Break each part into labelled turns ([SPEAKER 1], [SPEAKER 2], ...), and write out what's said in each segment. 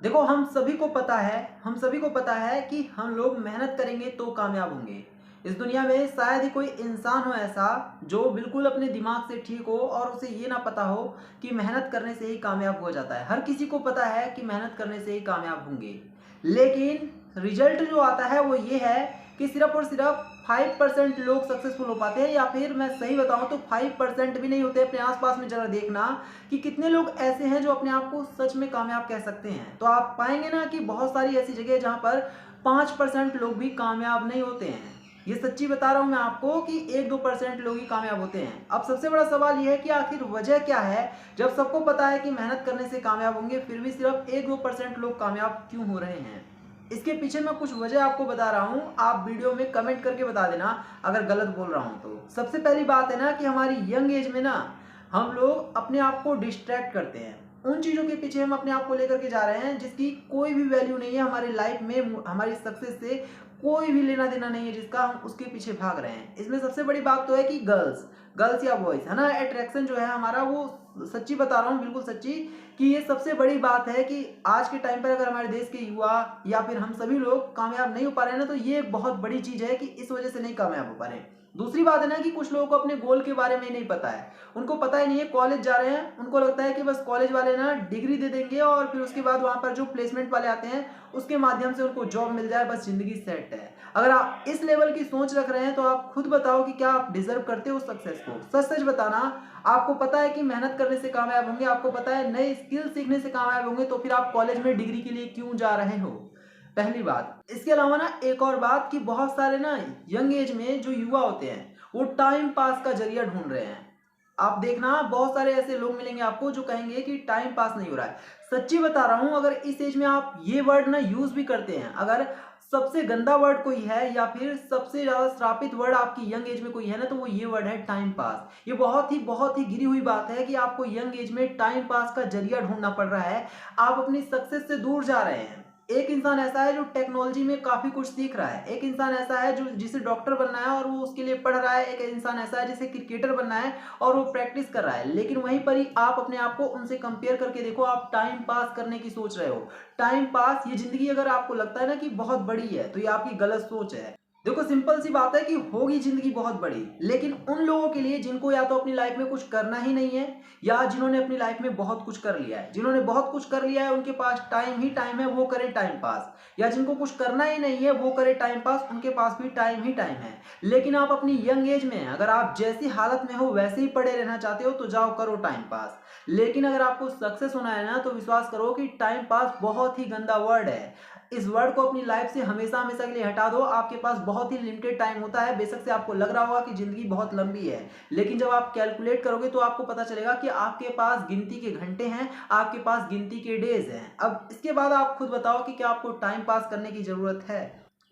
[SPEAKER 1] देखो हम सभी को पता है कि हम लोग मेहनत करेंगे तो कामयाब होंगे। इस दुनिया में शायद ही कोई इंसान हो ऐसा जो बिल्कुल अपने दिमाग से ठीक हो और उसे ये ना पता हो कि मेहनत करने से ही कामयाब हो जाता है। हर किसी को पता है कि मेहनत करने से ही कामयाब होंगे, लेकिन रिजल्ट जो आता है वो ये है कि सिर्फ और सिर्फ 5% लोग सक्सेसफुल हो पाते हैं, या फिर मैं सही बताऊं तो 5% भी नहीं होते। अपने आसपास में जरा देखना कि कितने लोग ऐसे हैं जो अपने आप को सच में कामयाब कह सकते हैं। तो आप पाएंगे ना कि बहुत सारी ऐसी जगह है जहां पर 5% लोग भी कामयाब नहीं होते हैं। ये सच्ची बता रहा हूं मैं आपको कि 1-2% लोग ही कामयाब होते हैं। अब सबसे बड़ा सवाल यह है कि आखिर वजह क्या है, जब सबको पता है कि मेहनत करने से कामयाब होंगे फिर भी सिर्फ 1-2% लोग कामयाब क्यों हो रहे हैं। इसके पीछे मैं कुछ वजह आपको बता रहा हूं, आप वीडियो में कमेंट करके बता देना अगर गलत बोल रहा हूं तो। सबसे पहली बात है ना कि हमारी यंग एज में ना हम लोग अपने आप को डिस्ट्रैक्ट करते हैं। उन चीज़ों के पीछे हम अपने आप को लेकर के जा रहे हैं जिसकी कोई भी वैल्यू नहीं है हमारी लाइफ में, हमारी सक्सेस से कोई भी लेना देना नहीं है, जिसका हम उसके पीछे भाग रहे हैं। इसमें सबसे बड़ी बात तो है कि गर्ल्स गर्ल्स या बॉयज है ना, अट्रैक्शन जो है हमारा वो सच्ची बता रहा हूँ, बिल्कुल सच्ची, कि ये सबसे बड़ी बात है कि आज के टाइम पर अगर हमारे देश के युवा या फिर हम सभी लोग कामयाब नहीं हो पा रहे हैं ना, तो ये एक बहुत बड़ी चीज़ है कि इस वजह से नहीं कामयाब हो पा रहे हैं। दूसरी बात है ना कि कुछ लोगों को अपने गोल के बारे में नहीं पता है। उनको पता ही नहीं है, कॉलेज जा रहे हैं, उनको लगता है कि बस कॉलेज वाले ना डिग्री दे देंगे और फिर उसके बाद वहां पर जो प्लेसमेंट वाले आते हैं उसके माध्यम से उनको जॉब मिल जाए, बस जिंदगी सेट है। अगर आप इस लेवल की सोच रख रहे हैं तो आप खुद बताओ कि क्या आप डिजर्व करते हो सक्सेस को। सच सच बताना। आपको पता है कि मेहनत करने से कामयाब होंगे, आपको पता है नए स्किल सीखने से कामयाब होंगे, तो फिर आप कॉलेज में डिग्री के लिए क्यों जा रहे हो। पहली बात। इसके अलावा ना एक और बात कि बहुत सारे ना यंग एज में जो युवा होते हैं वो टाइम पास का जरिया ढूंढ रहे हैं। आप देखना बहुत सारे ऐसे लोग मिलेंगे आपको जो कहेंगे कि टाइम पास नहीं हो रहा है। सच्ची बता रहा हूं, अगर इस एज में आप ये वर्ड ना यूज भी करते हैं, अगर सबसे गंदा वर्ड कोई है या फिर सबसे ज्यादा श्रापित वर्ड आपकी यंग एज में कोई है ना, तो वो ये वर्ड है टाइम पास। ये बहुत ही गिरी हुई बात है कि आपको यंग एज में टाइम पास का जरिया ढूंढना पड़ रहा है। आप अपनी सक्सेस से दूर जा रहे हैं। एक इंसान ऐसा है जो टेक्नोलॉजी में काफी कुछ सीख रहा है, एक इंसान ऐसा है जो जिसे डॉक्टर बनना है और वो उसके लिए पढ़ रहा है, एक इंसान ऐसा है जिसे क्रिकेटर बनना है और वो प्रैक्टिस कर रहा है। लेकिन वहीं पर ही आप अपने आप को उनसे कंपेयर करके देखो, आप टाइम पास करने की सोच रहे हो। टाइम पास ये जिंदगी अगर आपको लगता है ना कि बहुत बड़ी है, तो ये आपकी गलत सोच है। देखो सिंपल सी बात है कि होगी जिंदगी बहुत बड़ी, लेकिन उन लोगों के लिए जिनको या तो अपनी लाइफ में कुछ करना ही नहीं है, या जिन्होंने अपनी लाइफ में बहुत कुछ कर लिया है। जिन्होंने बहुत कुछ कर लिया है उनके पास टाइम ही टाइम है, वो करे टाइम पास। या जिनको कुछ करना ही नहीं है वो करे टाइम पास, उनके पास भी टाइम ही टाइम है। लेकिन आप अपनी यंग एज में अगर आप जैसी हालत में हो वैसे ही पड़े रहना चाहते हो तो जाओ करो टाइम पास। लेकिन अगर आपको सक्सेस होना है ना, तो विश्वास करो कि टाइम पास बहुत ही गंदा वर्ड है। इस वर्ड को अपनी लाइफ से हमेशा हमेशा के लिए हटा दो। आपके पास बहुत ही लिमिटेड टाइम होता है। बेशक से आपको लग रहा होगा कि जिंदगी बहुत लंबी है, लेकिन जब आप कैलकुलेट करोगे तो आपको पता चलेगा कि आपके पास गिनती के घंटे हैं, आपके पास गिनती के डेज हैं। अब इसके बाद आप खुद बताओ कि क्या आपको टाइम पास करने की जरूरत है।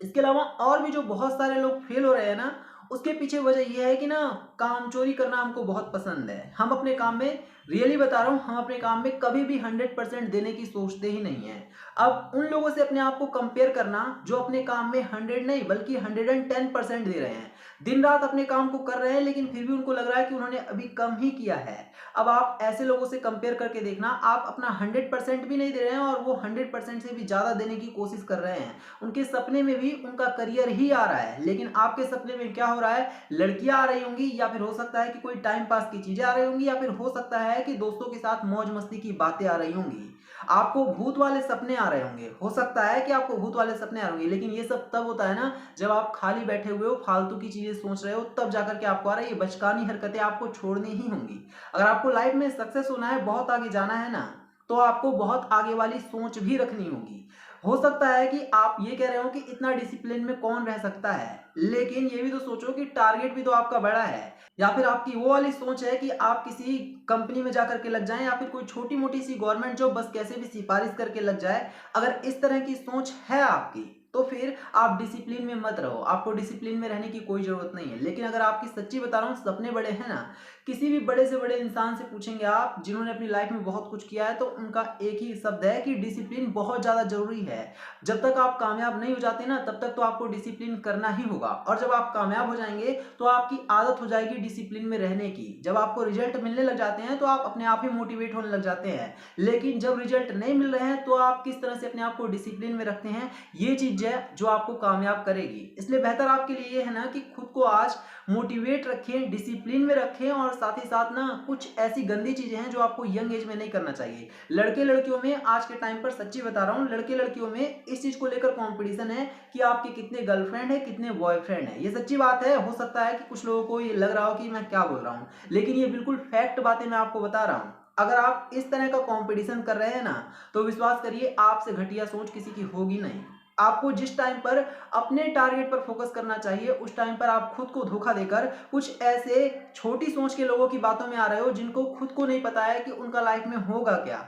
[SPEAKER 1] इसके अलावा और भी जो बहुत सारे लोग फेल हो रहे हैं ना, उसके पीछे वजह यह है कि ना काम चोरी करना हमको बहुत पसंद है। हम अपने काम में, रियली बता रहा हूँ, हम अपने काम में कभी भी 100% देने की सोचते ही नहीं है। अब उन लोगों से अपने आप को कंपेयर करना जो अपने काम में 100 नहीं बल्कि 110% दे रहे हैं, दिन रात अपने काम को कर रहे हैं, लेकिन फिर भी उनको लग रहा है कि उन्होंने अभी कम ही किया है। अब आप ऐसे लोगों से कंपेयर करके देखना, आप अपना 100% भी नहीं दे रहे हैं और वो 100% से भी ज्यादा देने की कोशिश कर रहे हैं। उनके सपने में भी उनका करियर ही आ रहा है, लेकिन आपके सपने में क्या हो रहा है, लड़कियां आ रही होंगी, या फिर हो सकता है कि कोई टाइम पास की चीजें आ रही होंगी, या फिर हो सकता है कि दोस्तों के साथ मौज मस्ती की बातें आ रही होंगी। आपको भूत वाले सपने आ रहे होंगे, हो सकता है कि आपको भूत वाले सपने आ रहे होंगे, लेकिन ये सब तब होता है ना जब आप खाली बैठे हुए हो, फालतू की चीजें सोच रहे हो, तब जाकर के आपको आ रहा है। ये बचकानी हरकतें आपको छोड़नी ही होंगी। अगर आपको लाइफ में सक्सेस होना है, बहुत आगे जाना है ना, तो आपको बहुत आगे वाली सोच भी रखनी होगी। हो सकता है कि आप ये कह रहे हो कि इतना डिसिप्लिन में कौन रह सकता है, लेकिन ये भी तो सोचो कि टारगेट भी तो आपका बड़ा है। या फिर आपकी वो वाली सोच है कि आप किसी कंपनी में जाकर के लग जाएं, या फिर कोई छोटी मोटी सी गवर्नमेंट जॉब बस कैसे भी सिफारिश करके लग जाए। अगर इस तरह की सोच है आपकी, तो फिर आप डिसिप्लिन में मत रहो। आपको डिसिप्लिन में रहने की कोई जरूरत नहीं है। लेकिन अगर आपकी, सच्ची बता रहा हूँ, सपने बड़े हैं ना, किसी भी बड़े से बड़े इंसान से पूछेंगे आप जिन्होंने अपनी लाइफ में बहुत कुछ किया है, तो उनका एक ही शब्द है कि डिसिप्लिन बहुत ज़्यादा जरूरी है। जब तक आप कामयाब नहीं हो जाते ना, तब तक तो आपको डिसिप्लिन करना ही होगा, और जब आप कामयाब हो जाएंगे तो आपकी आदत हो जाएगी डिसिप्लिन में रहने की। जब आपको रिजल्ट मिलने लग जाते हैं तो आप अपने आप ही मोटिवेट होने लग जाते हैं। लेकिन जब रिजल्ट नहीं मिल रहे हैं तो आप किस तरह से अपने आप को डिसिप्लिन में रखते हैं, ये चीज है जो आपको कामयाब करेगी। इसलिए बेहतर आपके लिए ये है ना कि खुद को आज मोटिवेट रखें, डिसिप्लिन में रखें, और साथ ही साथ ना कुछ ऐसी गंदी चीजें हैं जो आपको यंग एज में नहीं करना चाहिए। लड़के लड़कियों में आज के टाइम पर सच्ची बता रहा हूँ, लड़के लड़कियों में इस चीज को लेकर कंपटीशन है कि आपके कितने गर्लफ्रेंड है, कितने बॉयफ्रेंड है। ये सच्ची बात है। हो सकता है कि कुछ लोगों को ये लग रहा हो कि मैं क्या बोल रहा हूँ, लेकिन ये बिल्कुल फैक्ट बातें मैं आपको बता रहा हूँ। अगर आप इस तरह का कंपटीशन कर रहे हैं ना, तो विश्वास करिए आपसे घटिया सोच किसी की होगी नहीं। आपको जिस टाइम पर अपने टारगेट पर फोकस करना चाहिए, उस टाइम पर आप खुद को धोखा देकर कुछ ऐसे छोटी सोच के लोगों की बातों में आ रहे हो जिनको खुद को नहीं पता है कि उनका लाइफ में होगा क्या।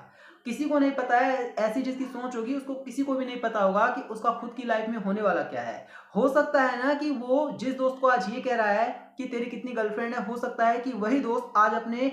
[SPEAKER 1] किसी को नहीं पता है, ऐसी जिसकी सोच होगी उसको किसी को भी नहीं पता होगा कि उसका खुद की लाइफ में होने वाला क्या है। हो सकता है ना कि वो जिस दोस्त को आज ये कह रहा है कि तेरी कितनी गर्लफ्रेंड है, हो सकता है कि वही दोस्त आज अपने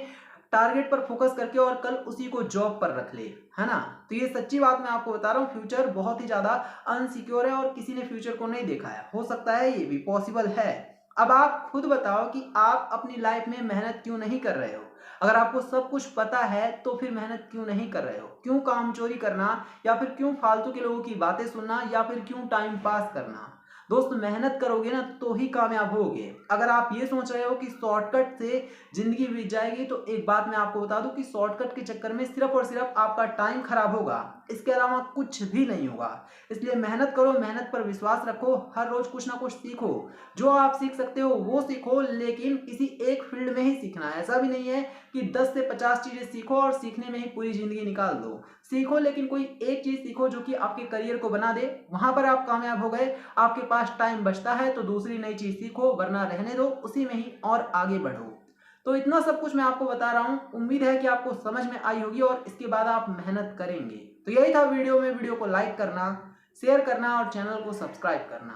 [SPEAKER 1] टारगेट पर फोकस करके और कल उसी को जॉब पर रख ले, है ना। तो ये सच्ची बात मैं आपको बता रहा हूँ, फ्यूचर बहुत ही ज्यादा अनसिक्योर है और किसी ने फ्यूचर को नहीं देखा है। हो सकता है ये भी पॉसिबल है। अब आप खुद बताओ कि आप अपनी लाइफ में मेहनत क्यों नहीं कर रहे हो। अगर आपको सब कुछ पता है तो फिर मेहनत क्यों नहीं कर रहे हो, क्यों काम चोरी करना, या फिर क्यों फालतू के लोगों की बातें सुनना, या फिर क्यों टाइम पास करना। दोस्त मेहनत करोगे ना तो ही कामयाब होगे। अगर आप ये सोच रहे हो कि शॉर्टकट से जिंदगी बीत जाएगी, तो एक बात मैं आपको बता दूं कि शॉर्टकट के चक्कर में सिर्फ और सिर्फ आपका टाइम खराब होगा, इसके अलावा कुछ भी नहीं होगा। इसलिए मेहनत करो, मेहनत पर विश्वास रखो, हर रोज कुछ ना कुछ सीखो। जो आप सीख सकते हो वो सीखो, लेकिन किसी एक फील्ड में ही सीखना है। ऐसा भी नहीं है कि 10 से 50 चीजें सीखो और सीखने में ही पूरी जिंदगी निकाल दो। सीखो, लेकिन कोई एक चीज सीखो जो कि आपके करियर को बना दे। वहां पर आप कामयाब हो गए, आपके पास टाइम बचता है तो दूसरी नई चीज सीखो, वरना रहने दो, उसी में ही और आगे बढ़ो। तो इतना सब कुछ मैं आपको बता रहा हूं, उम्मीद है कि आपको समझ में आई होगी और इसके बाद आप मेहनत करेंगे। तो यही था वीडियो में। वीडियो को लाइक करना, शेयर करना और चैनल को सब्सक्राइब करना।